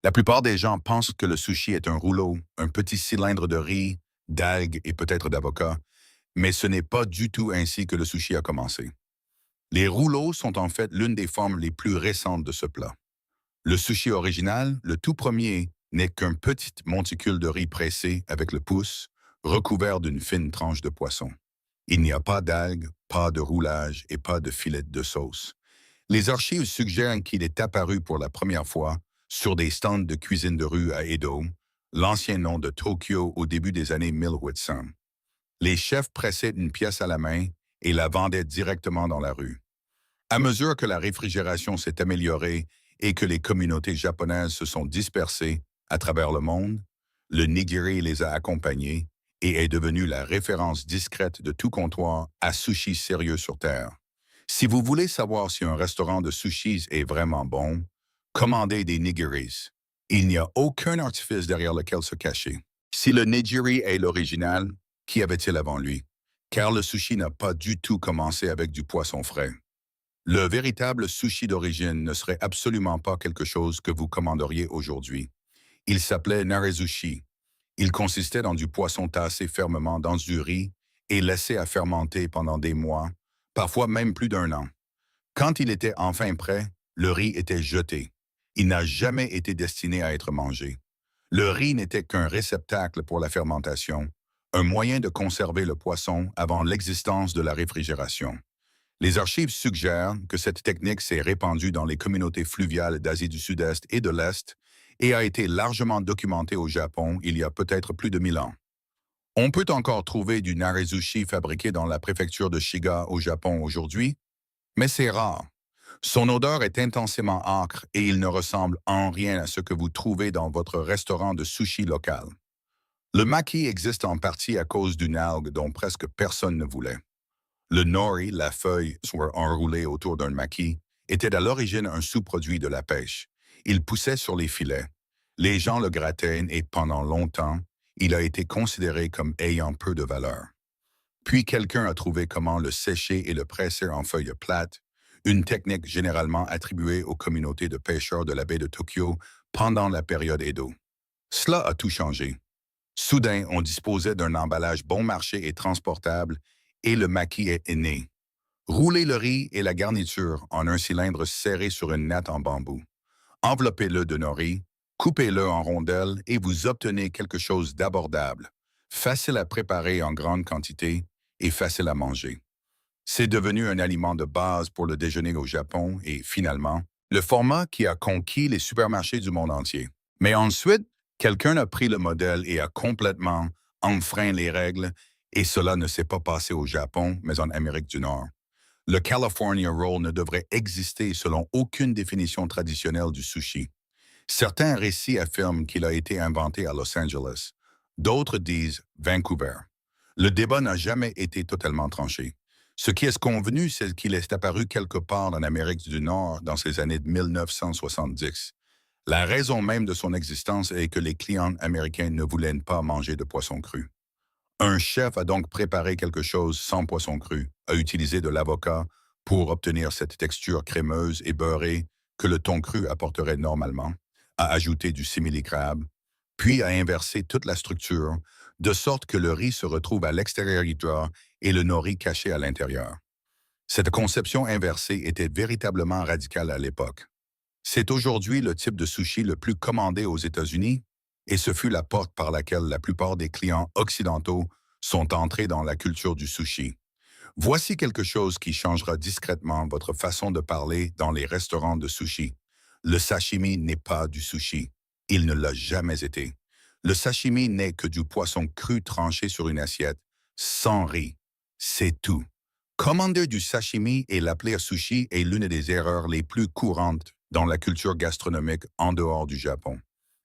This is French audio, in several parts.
La plupart des gens pensent que le sushi est un rouleau, un petit cylindre de riz, d'algues et peut-être d'avocat, mais ce n'est pas du tout ainsi que le sushi a commencé. Les rouleaux sont en fait l'une des formes les plus récentes de ce plat. Le sushi original, le tout premier, n'est qu'un petit monticule de riz pressé avec le pouce, recouvert d'une fine tranche de poisson. Il n'y a pas d'algues, pas de roulage et pas de filet de sauce. Les archives suggèrent qu'il est apparu pour la première fois sur des stands de cuisine de rue à Edo, l'ancien nom de Tokyo au début des années 1800. Les chefs pressaient une pièce à la main et la vendaient directement dans la rue. À mesure que la réfrigération s'est améliorée et que les communautés japonaises se sont dispersées à travers le monde, le nigiri les a accompagnés et est devenu la référence discrète de tout comptoir à sushi sérieux sur Terre. Si vous voulez savoir si un restaurant de sushis est vraiment bon, commandez des nigiris. Il n'y a aucun artifice derrière lequel se cacher. Si le nigiri est l'original, qui avait-il avant lui? Car le sushi n'a pas du tout commencé avec du poisson frais. Le véritable sushi d'origine ne serait absolument pas quelque chose que vous commanderiez aujourd'hui. Il s'appelait narezushi. Il consistait dans du poisson tassé fermement dans du riz et laissé à fermenter pendant des mois, parfois même plus d'un an. Quand il était enfin prêt, le riz était jeté. Il n'a jamais été destiné à être mangé. Le riz n'était qu'un réceptacle pour la fermentation, un moyen de conserver le poisson avant l'existence de la réfrigération. Les archives suggèrent que cette technique s'est répandue dans les communautés fluviales d'Asie du Sud-Est et de l'Est et a été largement documentée au Japon il y a peut-être plus de 1000 ans. On peut encore trouver du narezushi fabriqué dans la préfecture de Shiga au Japon aujourd'hui, mais c'est rare. Son odeur est intensément âcre et il ne ressemble en rien à ce que vous trouvez dans votre restaurant de sushi local. Le maki existe en partie à cause d'une algue dont presque personne ne voulait. Le nori, la feuille soit enroulée autour d'un maki, était à l'origine un sous-produit de la pêche. Il poussait sur les filets. Les gens le grattaient et pendant longtemps, il a été considéré comme ayant peu de valeur. Puis quelqu'un a trouvé comment le sécher et le presser en feuilles plates, une technique généralement attribuée aux communautés de pêcheurs de la baie de Tokyo pendant la période Edo. Cela a tout changé. Soudain, on disposait d'un emballage bon marché et transportable, et le maquis est né. Roulez le riz et la garniture en un cylindre serré sur une natte en bambou. Enveloppez-le de nori, coupez-le en rondelles et vous obtenez quelque chose d'abordable, facile à préparer en grande quantité et facile à manger. C'est devenu un aliment de base pour le déjeuner au Japon et, finalement, le format qui a conquis les supermarchés du monde entier. Mais ensuite, quelqu'un a pris le modèle et a complètement enfreint les règles, et cela ne s'est pas passé au Japon, mais en Amérique du Nord. Le California Roll ne devrait exister selon aucune définition traditionnelle du sushi. Certains récits affirment qu'il a été inventé à Los Angeles. D'autres disent Vancouver. Le débat n'a jamais été totalement tranché. Ce qui est convenu, c'est qu'il est apparu quelque part en Amérique du Nord dans ces années de 1970. La raison même de son existence est que les clients américains ne voulaient pas manger de poisson cru. Un chef a donc préparé quelque chose sans poisson cru, a utilisé de l'avocat pour obtenir cette texture crémeuse et beurrée que le thon cru apporterait normalement, a ajouté du simili-crabe, puis a inversé toute la structure, de sorte que le riz se retrouve à l'extérieur du drap et le nori caché à l'intérieur. Cette conception inversée était véritablement radicale à l'époque. C'est aujourd'hui le type de sushi le plus commandé aux États-Unis et ce fut la porte par laquelle la plupart des clients occidentaux sont entrés dans la culture du sushi. Voici quelque chose qui changera discrètement votre façon de parler dans les restaurants de sushi. Le sashimi n'est pas du sushi. Il ne l'a jamais été. Le sashimi n'est que du poisson cru tranché sur une assiette, sans riz. C'est tout. Commander du sashimi et l'appeler sushi est l'une des erreurs les plus courantes dans la culture gastronomique en dehors du Japon.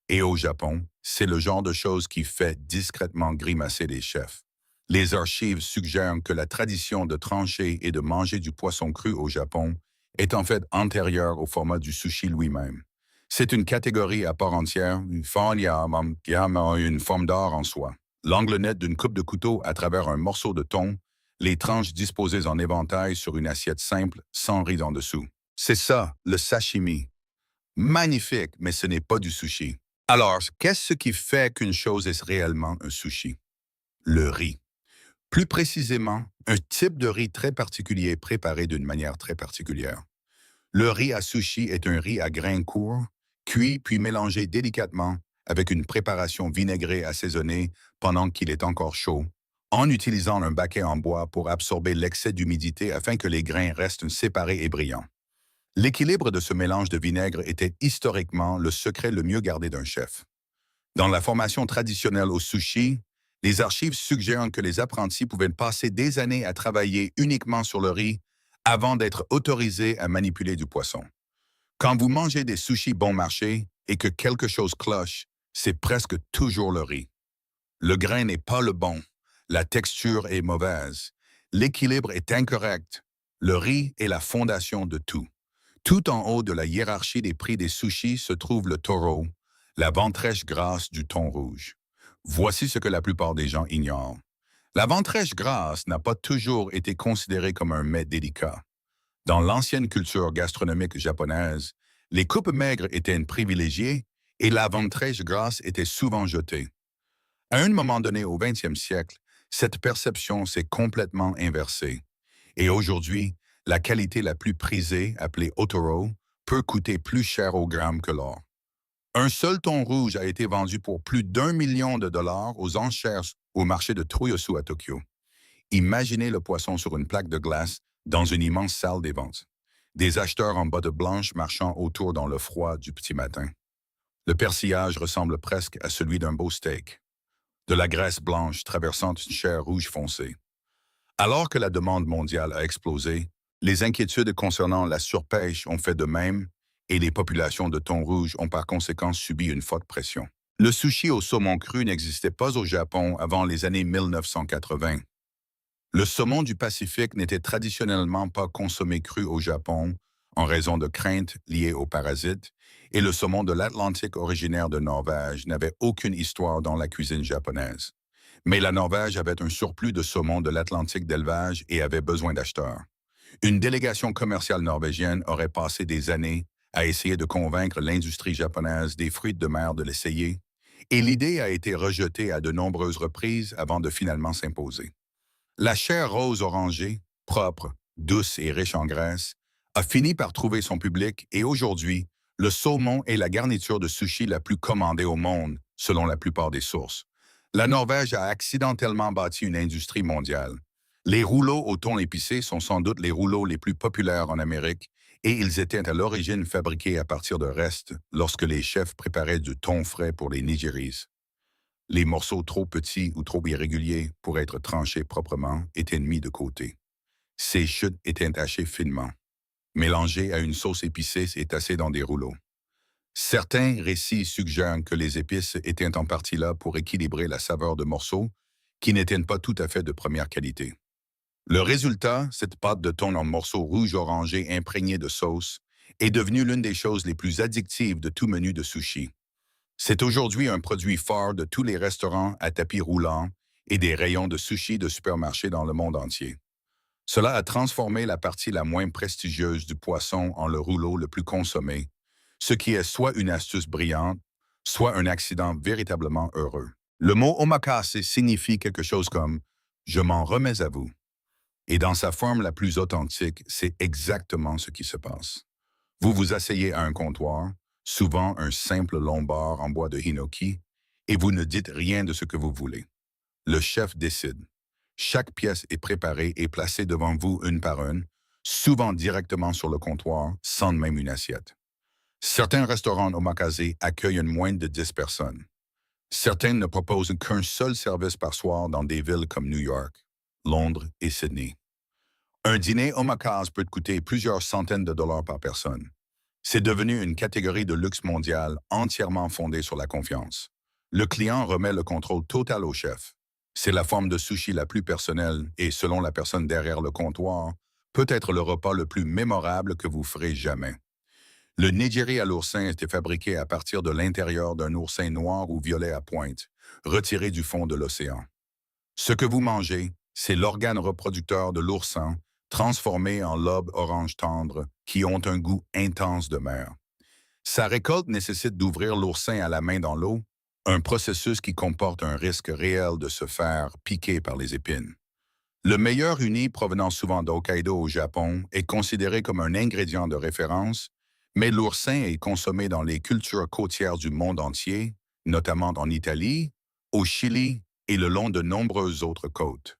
Et au Japon, c'est le genre de chose qui fait discrètement grimacer les chefs. Les archives suggèrent que la tradition de trancher et de manger du poisson cru au Japon est en fait antérieure au format du sushi lui-même. C'est une catégorie à part entière, une forme d'art en soi. L'angle net d'une coupe de couteau à travers un morceau de thon, les tranches disposées en éventail sur une assiette simple, sans riz en dessous. C'est ça, le sashimi. Magnifique, mais ce n'est pas du sushi. Alors, qu'est-ce qui fait qu'une chose est réellement un sushi? Le riz. Plus précisément, un type de riz très particulier préparé d'une manière très particulière. Le riz à sushi est un riz à grains courts, cuit puis mélangé délicatement avec une préparation vinaigrée assaisonnée pendant qu'il est encore chaud, en utilisant un baquet en bois pour absorber l'excès d'humidité afin que les grains restent séparés et brillants. L'équilibre de ce mélange de vinaigre était historiquement le secret le mieux gardé d'un chef. Dans la formation traditionnelle au sushi, les archives suggèrent que les apprentis pouvaient passer des années à travailler uniquement sur le riz avant d'être autorisés à manipuler du poisson. Quand vous mangez des sushis bon marché et que quelque chose cloche, c'est presque toujours le riz. Le grain n'est pas le bon, la texture est mauvaise, l'équilibre est incorrect. Le riz est la fondation de tout. Tout en haut de la hiérarchie des prix des sushis se trouve le toro, la ventrèche grasse du thon rouge. Voici ce que la plupart des gens ignorent. La ventrèche grasse n'a pas toujours été considérée comme un mets délicat. Dans l'ancienne culture gastronomique japonaise, les coupes maigres étaient une privilégiée et la ventrèche grasse était souvent jetée. À un moment donné au 20e siècle, cette perception s'est complètement inversée. Et aujourd'hui, la qualité la plus prisée, appelée Otoro, peut coûter plus cher au gramme que l'or. Un seul thon rouge a été vendu pour plus d'1 million de dollars aux enchères au marché de Toyosu à Tokyo. Imaginez le poisson sur une plaque de glace dans une immense salle des ventes. Des acheteurs en bottes blanches marchant autour dans le froid du petit matin. Le persillage ressemble presque à celui d'un beau steak. De la graisse blanche traversant une chair rouge foncée. Alors que la demande mondiale a explosé, les inquiétudes concernant la surpêche ont fait de même et les populations de thon rouge ont par conséquent subi une forte pression. Le sushi au saumon cru n'existait pas au Japon avant les années 1980. Le saumon du Pacifique n'était traditionnellement pas consommé cru au Japon en raison de craintes liées aux parasites, et le saumon de l'Atlantique originaire de Norvège n'avait aucune histoire dans la cuisine japonaise. Mais la Norvège avait un surplus de saumon de l'Atlantique d'élevage et avait besoin d'acheteurs. Une délégation commerciale norvégienne aurait passé des années à essayer de convaincre l'industrie japonaise des fruits de mer de l'essayer, et l'idée a été rejetée à de nombreuses reprises avant de finalement s'imposer. La chair rose orangée, propre, douce et riche en graisse, a fini par trouver son public et aujourd'hui, le saumon est la garniture de sushi la plus commandée au monde, selon la plupart des sources. La Norvège a accidentellement bâti une industrie mondiale. Les rouleaux au thon épicé sont sans doute les rouleaux les plus populaires en Amérique et ils étaient à l'origine fabriqués à partir de restes lorsque les chefs préparaient du thon frais pour les nigiris. Les morceaux trop petits ou trop irréguliers pour être tranchés proprement étaient mis de côté. Ces chutes étaient hachées finement, mélangées à une sauce épicée et tassées dans des rouleaux. Certains récits suggèrent que les épices étaient en partie là pour équilibrer la saveur de morceaux qui n'étaient pas tout à fait de première qualité. Le résultat, cette pâte de thon en morceaux rouge-orangés imprégnés de sauce, est devenue l'une des choses les plus addictives de tout menu de sushi. C'est aujourd'hui un produit phare de tous les restaurants à tapis roulants et des rayons de sushi de supermarchés dans le monde entier. Cela a transformé la partie la moins prestigieuse du poisson en le rouleau le plus consommé, ce qui est soit une astuce brillante, soit un accident véritablement heureux. Le mot omakase signifie quelque chose comme « je m'en remets à vous ». Et dans sa forme la plus authentique, c'est exactement ce qui se passe. Vous vous asseyez à un comptoir, souvent un simple lombard en bois de hinoki, et vous ne dites rien de ce que vous voulez. Le chef décide. Chaque pièce est préparée et placée devant vous une par une, souvent directement sur le comptoir, sans même une assiette. Certains restaurants omakase accueillent moins de 10 personnes. Certains ne proposent qu'un seul service par soir dans des villes comme New York, Londres et Sydney. Un dîner omakase peut coûter plusieurs centaines de dollars par personne. C'est devenu une catégorie de luxe mondial entièrement fondée sur la confiance. Le client remet le contrôle total au chef. C'est la forme de sushi la plus personnelle et, selon la personne derrière le comptoir, peut être le repas le plus mémorable que vous ferez jamais. Le nigiri à l'oursin était fabriqué à partir de l'intérieur d'un oursin noir ou violet à pointe, retiré du fond de l'océan. Ce que vous mangez, c'est l'organe reproducteur de l'oursin, transformé en lobes orange tendre qui ont un goût intense de mer. Sa récolte nécessite d'ouvrir l'oursin à la main dans l'eau, un processus qui comporte un risque réel de se faire piquer par les épines. Le meilleur uni provenant souvent d'Hokkaido au Japon est considéré comme un ingrédient de référence, mais l'oursin est consommé dans les cultures côtières du monde entier, notamment en Italie, au Chili et le long de nombreuses autres côtes.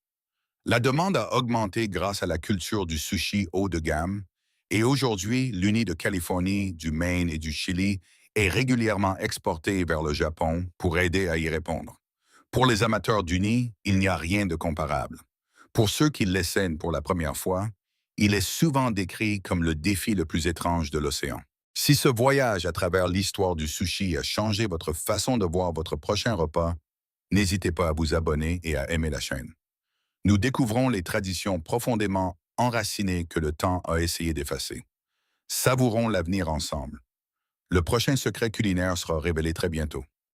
La demande a augmenté grâce à la culture du sushi haut de gamme, et aujourd'hui, l'uni de Californie, du Maine et du Chili est régulièrement exporté vers le Japon pour aider à y répondre. Pour les amateurs d'uni, il n'y a rien de comparable. Pour ceux qui l'essaient pour la première fois, il est souvent décrit comme le défi le plus étrange de l'océan. Si ce voyage à travers l'histoire du sushi a changé votre façon de voir votre prochain repas, n'hésitez pas à vous abonner et à aimer la chaîne. Nous découvrons les traditions profondément enracinées que le temps a essayé d'effacer. Savourons l'avenir ensemble. Le prochain secret culinaire sera révélé très bientôt.